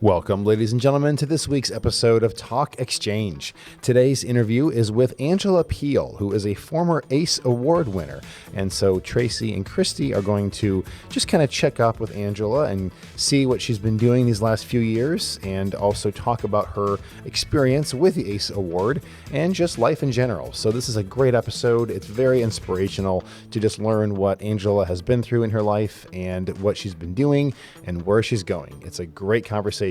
Welcome, ladies and gentlemen, to this week's episode of Talk Exchange. Today's interview is with Ramey Peel, who is a former ACE Award winner. And so Tracey and Kristie are going to just kind of check up with Angela and see what she's been doing these last few years, and also talk about her experience with the ACE Award and just life in general. So this is a great episode. It's very inspirational to just learn what Angela has been through in her life and what she's been doing and where she's going. It's a great conversation.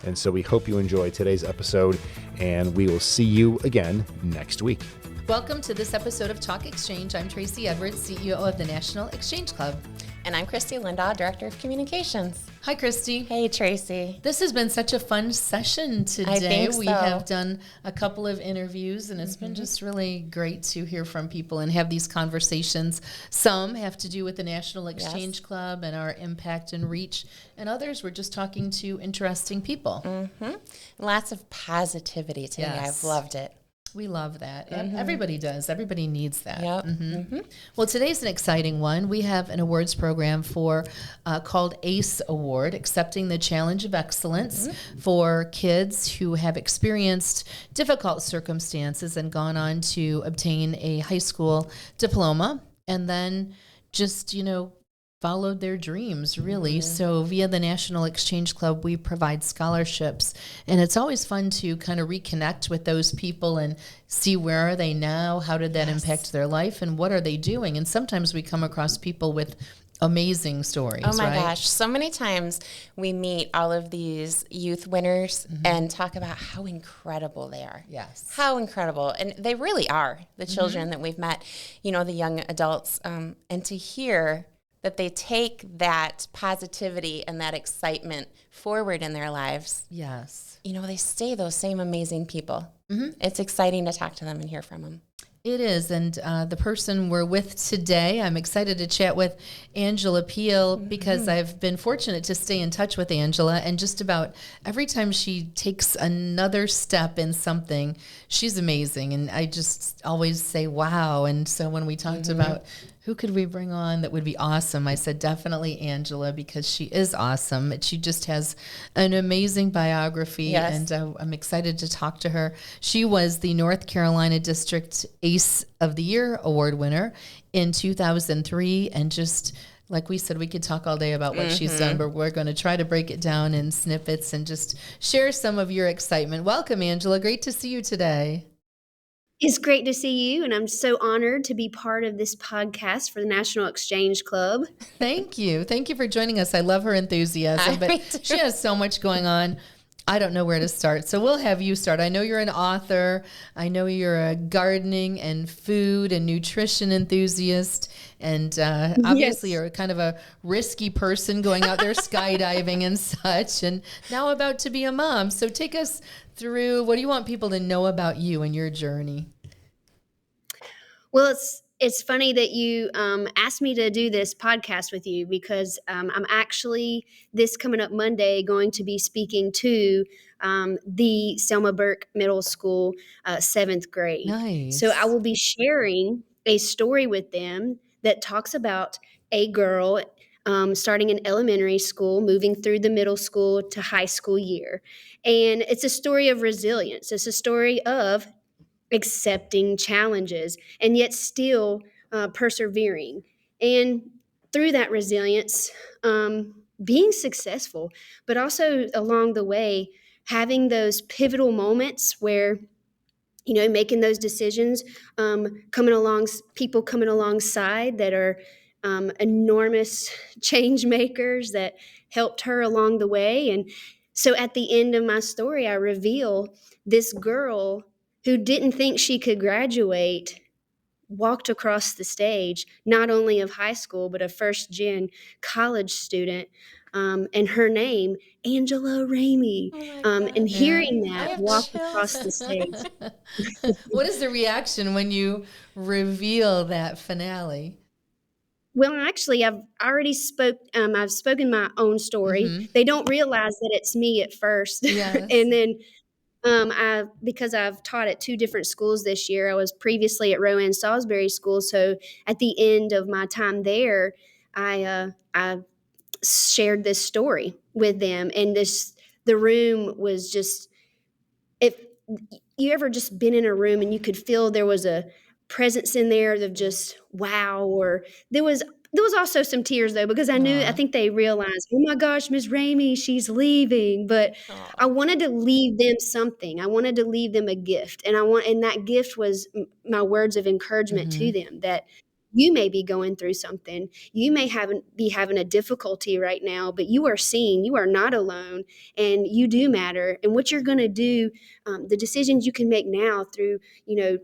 And so we hope you enjoy today's episode, and we will see you again next week. Welcome to this episode of Talk Exchange. I'm Tracey Edwards, CEO of the National Exchange Club. And I'm Kristie Lindahl, Director of Communications. Hi, Kristie. Hey, Tracey. This has been such a fun session today. I think so. We have done a couple of interviews, and it's been just really great to hear from people and have these conversations. Some have to do with the National Exchange Club and our impact and reach, and others we're just talking to interesting people. Lots of positivity today. Yes. I've loved it. We love that. Everybody does. Everybody needs that. Yep. Well, today's an exciting one. We have an awards program for called ACE Award, Accepting the Challenge of Excellence, for kids who have experienced difficult circumstances and gone on to obtain a high school diploma, and then just, followed their dreams, really. So via the National Exchange Club, we provide scholarships. And it's always fun to kind of reconnect with those people and see where are they now, how did that impact their life, and what are they doing. And sometimes we come across people with amazing stories. Oh my right? gosh. So many times we meet all of these youth winners and talk about how incredible they are. Yes. How incredible. And they really are, the children that we've met, the young adults. And to hear that they take that positivity and that excitement forward in their lives. Yes. They stay those same amazing people. It's exciting to talk to them and hear from them. It is, and the person we're with today, I'm excited to chat with Ramey Peel because I've been fortunate to stay in touch with Angela, and just about every time she takes another step in something, she's amazing, and I just always say, wow. And so when we talked about who could we bring on that would be awesome, I said definitely Angela, because she is awesome. She just has an amazing biography, and I'm excited to talk to her. She was the North Carolina District ACE of the Year Award winner in 2003, and just like we said, we could talk all day about what she's done, but we're going to try to break it down in snippets and just share some of your excitement. Welcome, Angela. Great to see you today. It's great to see you, and I'm so honored to be part of this podcast for the National Exchange Club. Thank you. Thank you for joining us. I love her enthusiasm, but she has so much going on. I don't know where to start, so we'll have you start. I know you're an author. I know you're a gardening and food and nutrition enthusiast, and obviously you're kind of a risky person going out there skydiving and such, and now about to be a mom. So take us through, what do you want people to know about you and your journey? Well, it's funny that you asked me to do this podcast with you, because I'm actually, this coming up Monday, going to be speaking to the Selma Burke Middle School 7th grade. Nice. So I will be sharing a story with them that talks about a girl starting in elementary school, moving through the middle school to high school year. And it's a story of resilience. It's a story of accepting challenges and yet still persevering. And through that resilience, being successful, but also along the way, having those pivotal moments where, making those decisions, people coming alongside that are enormous change makers that helped her along the way. And so at the end of my story, I reveal this girl who didn't think she could graduate walked across the stage, not only of high school, but a first-gen college student, and her name, Angela Ramey. And hearing that walk across the stage. What is the reaction when you reveal that finale? Well, actually, I've spoken my own story. They don't realize that it's me at first. Yes. And then because I've taught at 2 different schools this year, I was previously at Rowan Salisbury School. So at the end of my time there, I shared this story with them, and the room was just, if you ever just been in a room and you could feel there was a presence in there of just wow, or there was also some tears though, because I Aw. think they realized, oh my gosh, Miss Ramey, she's leaving. But I Aw. wanted to leave them something. I wanted to leave them a gift. And that gift was my words of encouragement to Mhm. them, that you may be going through something. You may be having a difficulty right now, but you are seen. You are not alone, and you do matter. And what you're going to do, the decisions you can make now through,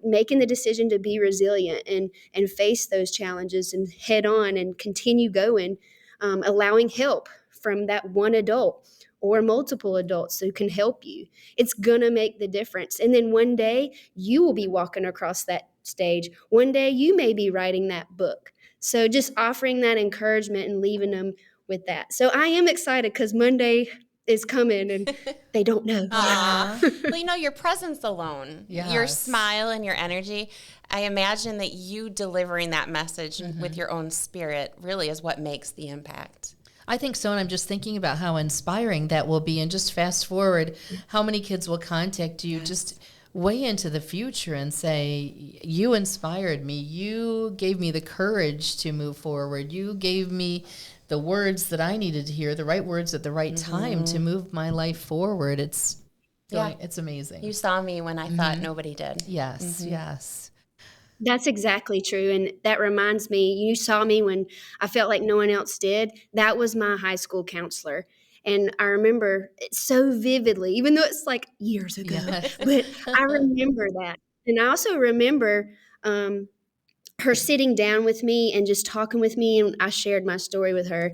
making the decision to be resilient and face those challenges and head on and continue going, allowing help from that one adult or multiple adults who can help you. It's going to make the difference. And then one day you will be walking across that stage. One day you may be writing that book. So just offering that encouragement and leaving them with that. So I am excited because Monday is coming and they don't know. Aw. Aw. Well, your presence alone, your Yes. smile and your energy, I imagine that you delivering that message with your own spirit really is what makes the impact. I think so, and I'm just thinking about how inspiring that will be. And just fast forward, how many kids will contact you just way into the future and say, you inspired me. You gave me the courage to move forward. You gave me the words that I needed to hear, the right words at the right time to move my life forward. It's amazing. You saw me when I thought nobody did. Yes, yes. That's exactly true. And that reminds me, you saw me when I felt like no one else did. That was my high school counselor. And I remember it so vividly, even though it's like years ago, Yes. but I remember that. And I also remember her sitting down with me and just talking with me. And I shared my story with her.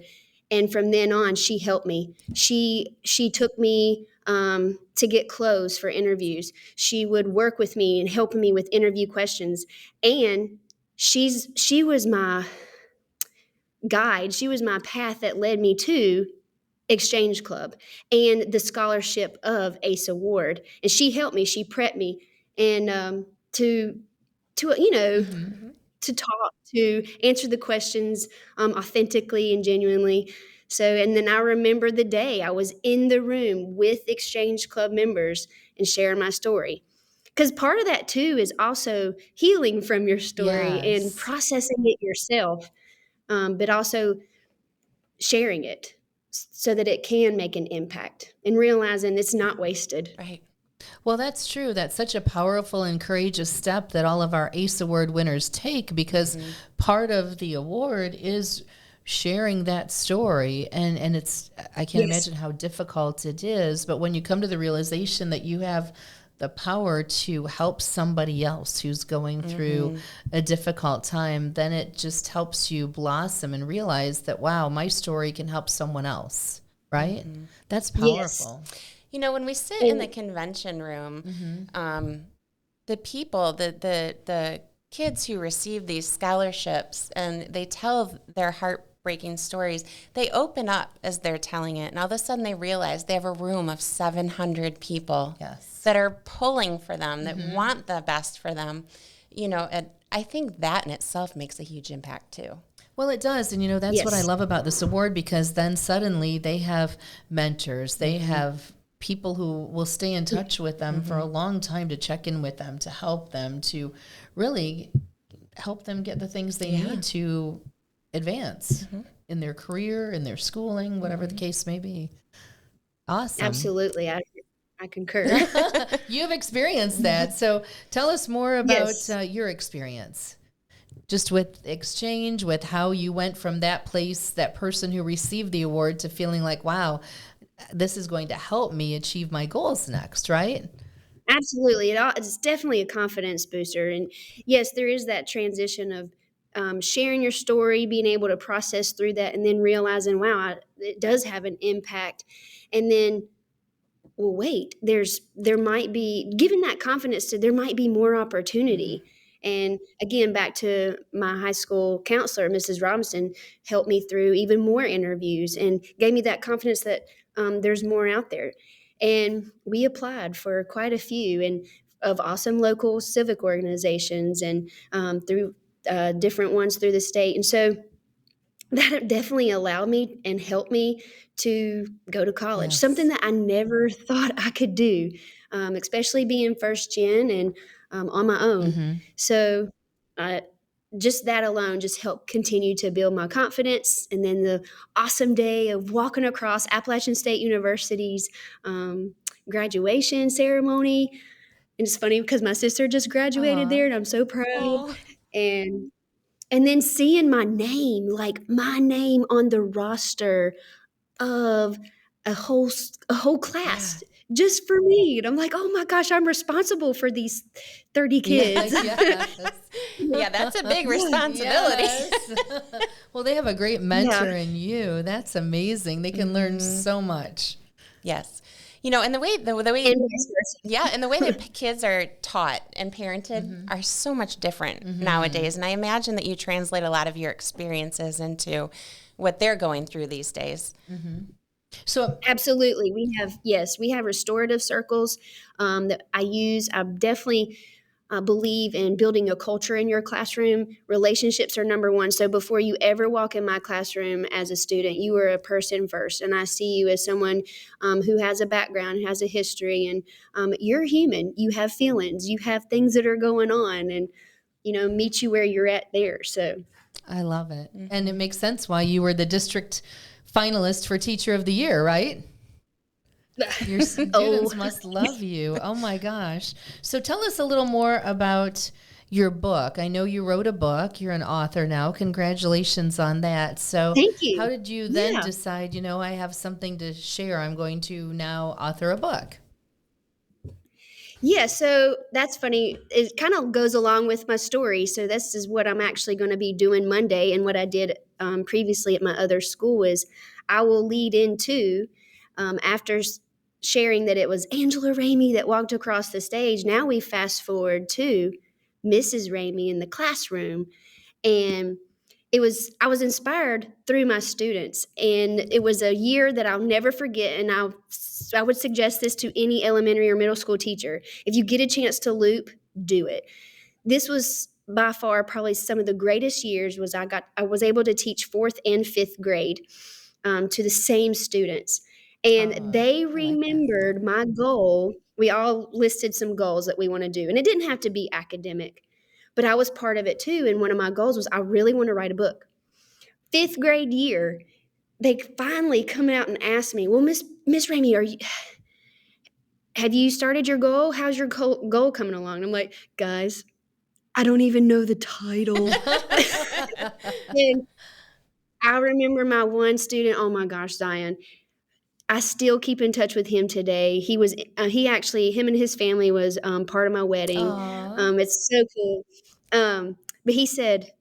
And from then on, she helped me. She took me to get clothes for interviews. She would work with me and helping me with interview questions. And she was my guide. She was my path that led me to Exchange Club and the scholarship of ACE Award. And she helped me. She prepped me, and to Mm-hmm. to talk, to answer the questions authentically and genuinely. So, and then I remember the day I was in the room with Exchange Club members and sharing my story. Because part of that too is also healing from your story and Yes. processing it yourself, but also sharing it so that it can make an impact and realizing it's not wasted. Right. Well, that's true. That's such a powerful and courageous step that all of our ACE Award winners take, because part of the award is sharing that story. And it's, I can't Yes. imagine how difficult it is. But when you come to the realization that you have the power to help somebody else who's going through a difficult time, then it just helps you blossom and realize that, wow, my story can help someone else, right? That's Yes. powerful. When we sit in the convention room, the people, the kids who receive these scholarships, and they tell their heartbreaking stories, they open up as they're telling it. And all of a sudden they realize they have a room of 700 people Yes. that are pulling for them, that want the best for them. And I think that in itself makes a huge impact too. Well, it does. And, that's what I Yes. love about this award, because then suddenly they have mentors. They have people who will stay in touch with them for a long time to check in with them, to help them, to really help them get the things they need to advance in their career, in their schooling, whatever the case may be. Awesome. Absolutely. I concur. You've experienced that. So tell us more about Yes. your experience. Just with Exchange, with how you went from that place, that person who received the award, to feeling like, wow, this is going to help me achieve my goals next, right? Absolutely. It's definitely a confidence booster. And yes, there is that transition of sharing your story, being able to process through that, and then realizing, wow, it does have an impact. And then, well, wait, there might be, given that confidence to, there might be more opportunity. And again, back to my high school counselor, Mrs. Robinson, helped me through even more interviews and gave me that confidence that there's more out there. And we applied for quite a few and of awesome local civic organizations and through different ones through the state. And so that definitely allowed me and helped me to go to college, something Yes. that I never thought I could do, especially being first gen and on my own. Mm-hmm. So, uh, just that alone just helped continue to build my confidence. And then the awesome day of walking across Appalachian State University's graduation ceremony. And it's funny because my sister just graduated Aw. there, and I'm so proud. Oh, And and then seeing my name, like my name on the roster of a whole yeah. class just for me. And I'm like, "Oh my gosh, I'm responsible for these 30 Yeah, kids." yes. Yeah, that's a big Yeah. responsibility. Yes. Well, they have a great Yeah. mentor in you. That's amazing. They can learn Mhm. so much. Yes. And the way And vice versa. yeah, and the way that kids are taught and parented Mm-hmm. are so much different Mm-hmm. nowadays. And I imagine that you translate a lot of your experiences into what they're going through these days. So, Absolutely. We have restorative circles that I use. I definitely believe in building a culture in your classroom. Relationships are number one. So before you ever walk in my classroom as a student, you are a person first. And I see you as someone who has a background, has a history, and you're human. You have feelings, you have things that are going on, and, meet you where you're at there. So, I love it. And it makes sense why you were the district finalist for Teacher of the Year, right? Your students must love you. Oh my gosh. So tell us a little more about your book. I know you wrote a book. You're an author now. Congratulations on that. So Thank you. how did you then Yeah. decide, I have something to share. I'm going to now author a book? Yeah, so that's funny. It kind of goes along with my story. So this is what I'm actually going to be doing Monday, and what I did previously at my other school is I will lead into after sharing that it was Angela Ramey that walked across the stage. Now we fast forward to Mrs. Ramey in the classroom, and I was inspired through my students, and it was a year that I'll never forget. And I would suggest this to any elementary or middle school teacher: if you get a chance to loop, do it. This was by far probably some of the greatest years. I was able to teach fourth and fifth grade to the same students, and Oh, they I like that. remembered my goal. We all listed some goals that we want to do, and it didn't have to be academic, but I was part of it too. And one of my goals was I really want to write a book. Fifth grade year, they finally come out and ask me, "Well, Miss Ramey, have you started your goal? How's your goal coming along?" And I'm like, "Guys, I don't even know the title." And I remember my one student. Oh my gosh, Zion! I still keep in touch with him today. Him and his family was part of my wedding. Aw. It's so cool. But he said,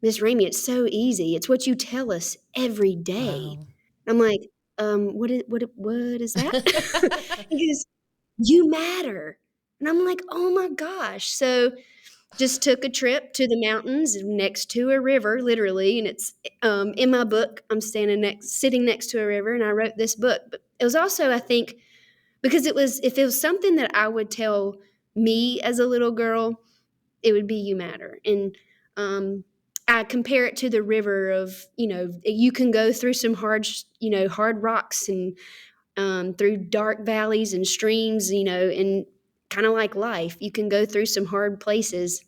"Miss Ramey, it's so easy. It's what you tell us every day." Wow. I'm like, what is that?" He goes, "You matter." And I'm like, "Oh my gosh." So just took a trip to the mountains next to a river, literally, and it's in my book. I'm sitting next to a river, and I wrote this book. But it was also, I think, because if it was something that I would tell me as a little girl, it would be "You matter." And I compare it to the river of, you can go through some hard rocks, and through dark valleys and streams, and kind of like life, you can go through some hard places,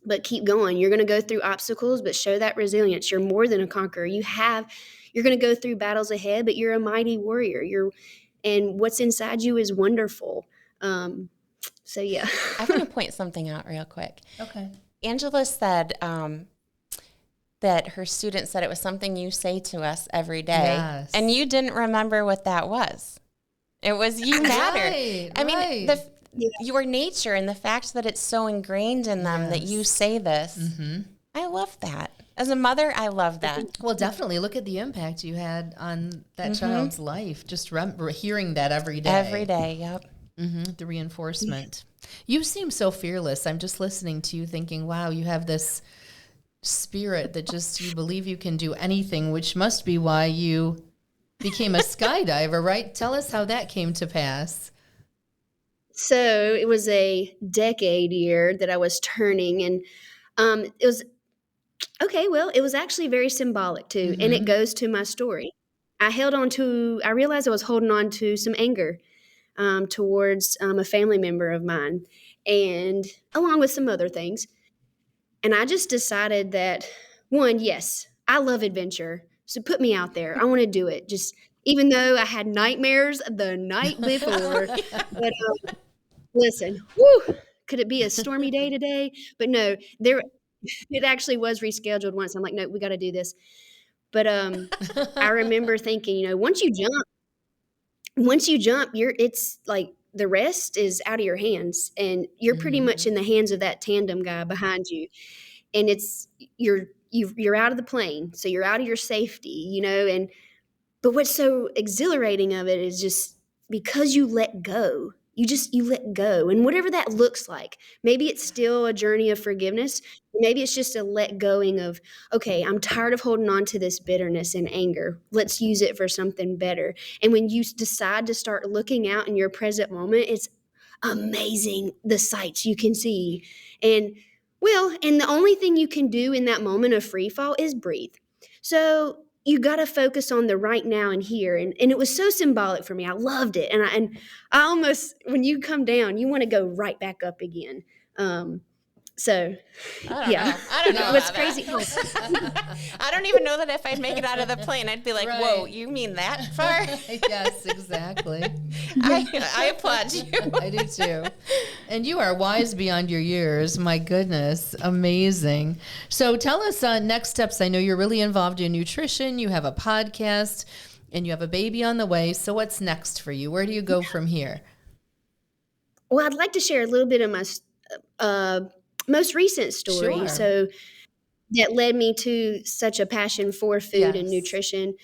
but keep going. You're going to go through obstacles, but show that resilience. You're more than a conqueror. You're going to go through battles ahead, but you're a mighty warrior. And what's inside you is wonderful. So yeah. I want to point something out real quick. Okay. Angela said that her students said it was something you say to us every day. Yes. And you didn't remember what that was. It was "You matter." Right, I mean, right. your nature and the fact that it's so ingrained in them that you Yes. say this. Mm-hmm. I love that. As a mother, I love that. Well, definitely look at the impact you had on that child's life. Just hearing that every day. Every day, yep. The reinforcement. You seem so fearless. I'm just listening to you thinking, wow, you have this spirit that just, you believe you can do anything, which must be why you became a skydiver, right? Tell us how that came to pass. So it was a decade year that I was turning, and it was Okay, well, it was actually very symbolic too, and it goes to my story. I realized I was holding on to some anger towards a family member of mine, and along with some other things. And I just decided that, one, yes, I love adventure. So put me out there. I want to do it. Just even though I had nightmares the night before. But listen, whew, could it be a stormy day today? But no, it actually was rescheduled once. I'm like, no, we got to do this. But I remember thinking, once you jump, it's like the rest is out of your hands, and you're pretty much in the hands of that tandem guy behind you, and you're out of the plane, so you're out of your safety, and but what's so exhilarating of it is just because you let go. You let go. And whatever that looks like, maybe it's still a journey of forgiveness. Maybe it's just a let going of, okay, I'm tired of holding on to this bitterness and anger. Let's use it for something better. And when you decide to start looking out in your present moment, it's amazing the sights you can see. And the only thing you can do in that moment of free fall is breathe. So you got to focus on the right now and here. And it was so symbolic for me. I loved it. And I almost, when you come down, you want to go right back up again. So, yeah. I don't know. What's about crazy? that. I don't even know that if I'd make it out of the plane, I'd be like, Right. whoa, you mean that far? Yes, exactly. I applaud you. I do too. And you are wise beyond your years. My goodness. Amazing. So tell us next steps. I know you're really involved in nutrition. You have a podcast and you have a baby on the way. So what's next for you? Where do you go from here? Well, I'd like to share a little bit of my most recent story. Sure. So that led me to such a passion for food and Yes. nutrition.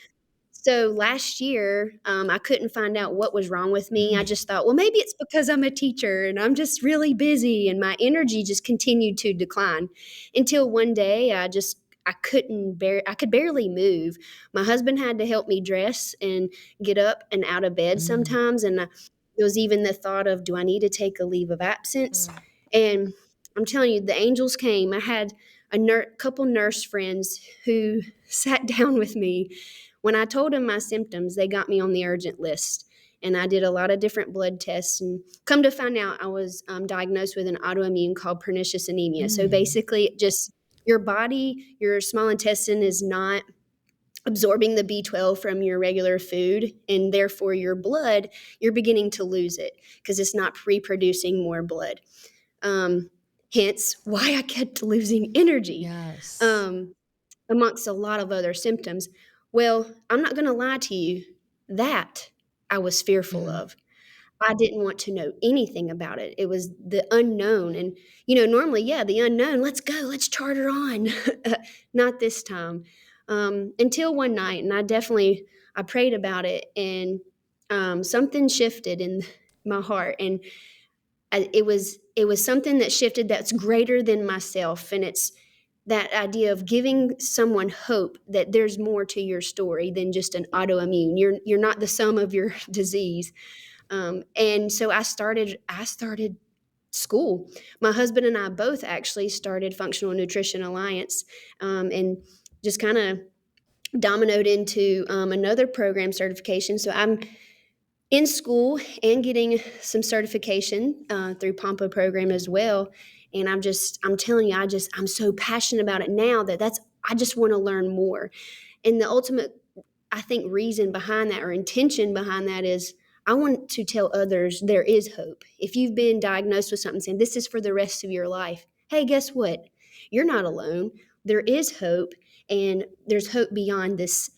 So last year, I couldn't find out what was wrong with me. I just thought, well, maybe it's because I'm a teacher and I'm just really busy, and my energy just continued to decline until one day I could barely move. My husband had to help me dress and get up and out of bed sometimes, and there was even the thought of, do I need to take a leave of absence? And I'm telling you, the angels came. I had a couple nurse friends who sat down with me. When I told them my symptoms, they got me on the urgent list. And I did a lot of different blood tests. And come to find out, I was diagnosed with an autoimmune called pernicious anemia. So basically, just your body, your small intestine is not absorbing the B12 from your regular food. And therefore, your blood, you're beginning to lose it because it's not reproducing more blood. Hence why I kept losing energy. Yes. Amongst a lot of other symptoms. Well, I'm not going to lie to you, that I was fearful of. I didn't want to know anything about it. It was the unknown. And, normally, the unknown, let's go, let's charter on. Not this time. Until one night, and I prayed about it, and something shifted in my heart. And it was something that shifted that's greater than myself. And it's that idea of giving someone hope that there's more to your story than just an autoimmune. You're not the sum of your disease. And so I started school. My husband and I both actually started Functional Nutrition Alliance, and just kind of dominoed into another program certification. So I'm in school and getting some certification through Pompo program as well. And I'm telling you, I'm so passionate about it now I just want to learn more. And the ultimate, I think, reason behind that, or intention behind that, is I want to tell others there is hope. If you've been diagnosed with something, saying this is for the rest of your life, hey, guess what? You're not alone. There is hope, and there's hope beyond this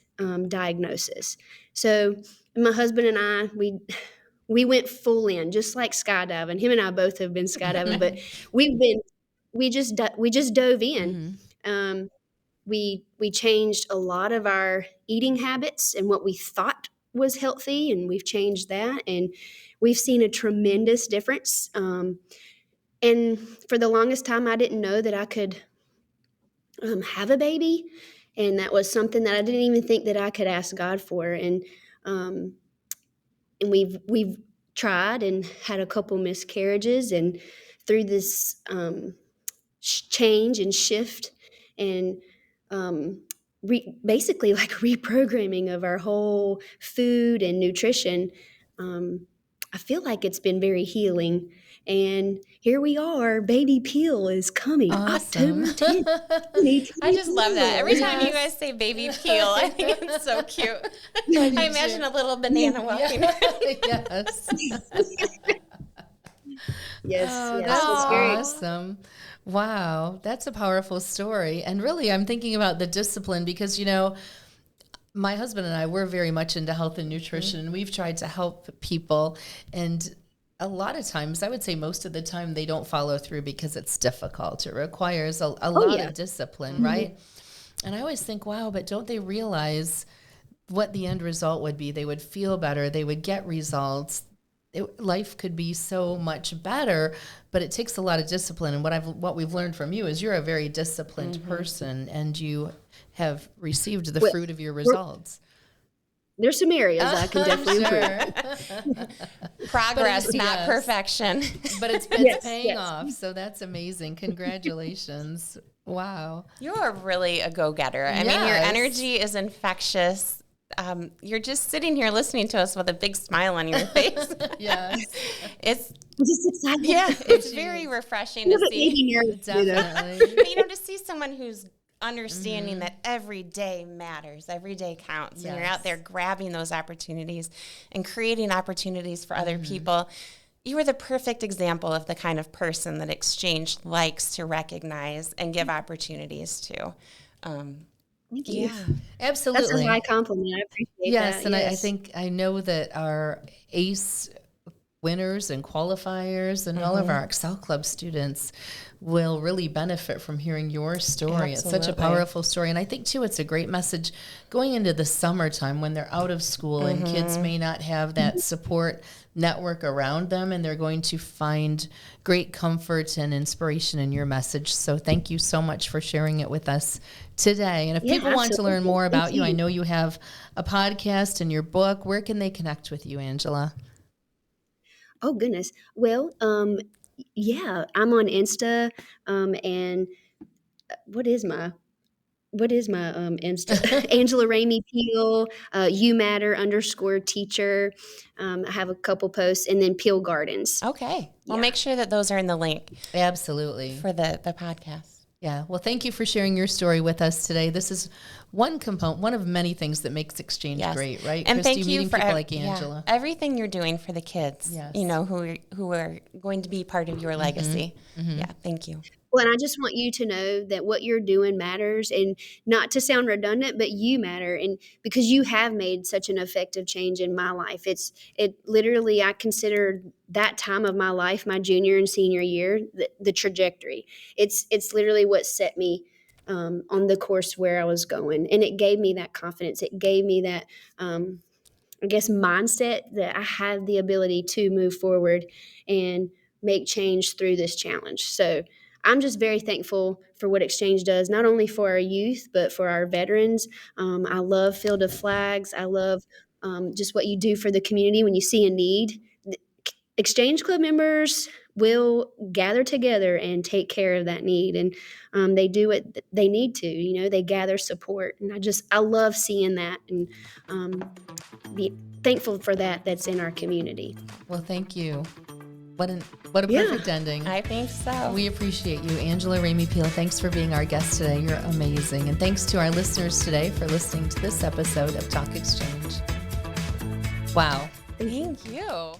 diagnosis. So my husband and I, we went full in, just like skydiving. Him and I both have been skydiving, but we just dove in. We changed a lot of our eating habits and what we thought was healthy, and we've changed that, and we've seen a tremendous difference. And for the longest time, I didn't know that I could have a baby, and that was something that I didn't even think that I could ask God for. And we've tried and had a couple miscarriages, and through this change and shift and basically like reprogramming of our whole food and nutrition. I feel like it's been very healing. And here we are, Baby Peel is coming Awesome. October 10th. I just love that. Every time you Yes. guys say Baby Peel, I think it's so cute. I imagine a little banana walking around. Yes. Yes, Oh, yes, that's it's very awesome. Wow, that's a powerful story. And really, I'm thinking about the discipline because, my husband and I, we're very much into health and nutrition, and we've tried to help people. And a lot of times, I would say most of the time, they don't follow through because it's difficult. It requires a lot of discipline, right? And I always think, wow, but don't they realize what the end result would be? They would feel better. They would get results. Life could be so much better, but it takes a lot of discipline. And what we've learned from you is you're a very disciplined person, and you have received the fruit of your results. There's some areas I can definitely improve. Progress, not perfection. But it's paying off, so that's amazing. Congratulations. Wow. You're really a go-getter. I mean, your energy is infectious. You're just sitting here listening to us with a big smile on your face. Yes. It's just excited. Yeah, it's very refreshing to see. Definitely. To see someone who's understanding that every day matters, every day counts, and you're out there grabbing those opportunities and creating opportunities for other people. You are the perfect example of the kind of person that Exchange likes to recognize and give opportunities to. Thank you. Yeah, absolutely. That's a high compliment. I appreciate that. And I know that our ACE winners and qualifiers and all of our Excel Club students will really benefit from hearing your story. Absolutely. It's such a powerful story. And I think, too, it's a great message going into the summertime when they're out of school and kids may not have that support network around them, and they're going to find great comfort and inspiration in your message. So thank you so much for sharing it with us today. And if people want to learn more about you, I know you have a podcast and your book. Where can they connect with you, Angela? Oh, goodness. Well, I'm on Insta, and what is my Insta? Angela Ramey Peel, You Matter _teacher. I have a couple posts, and then Peel Gardens. Okay. We'll make sure that those are in the link. Absolutely. For the podcast. Yeah. Well, thank you for sharing your story with us today. This is one of many things that makes Exchange great, right? And Kristie, thank you meeting for people like Angela. Everything you're doing for the kids, who are going to be part of your legacy. Yeah, thank you. Well, and I just want you to know that what you're doing matters, and not to sound redundant, but you matter. And because you have made such an effective change in my life, it literally, I consider that time of my life, my junior and senior year, the trajectory. It's literally what set me on the course where I was going. And it gave me that confidence. It gave me that, mindset that I had the ability to move forward and make change through this challenge. So I'm just very thankful for what Exchange does, not only for our youth, but for our veterans. I love Field of Flags. I love just what you do for the community when you see a need. Exchange Club members will gather together and take care of that need. And they do what they need to. They gather support. And I love seeing that and be thankful for that's in our community. Well, thank you. What a perfect ending. I think so. We appreciate you, Angela Ramey Peel. Thanks for being our guest today. You're amazing. And thanks to our listeners today for listening to this episode of Talk Exchange. Wow. Thank you.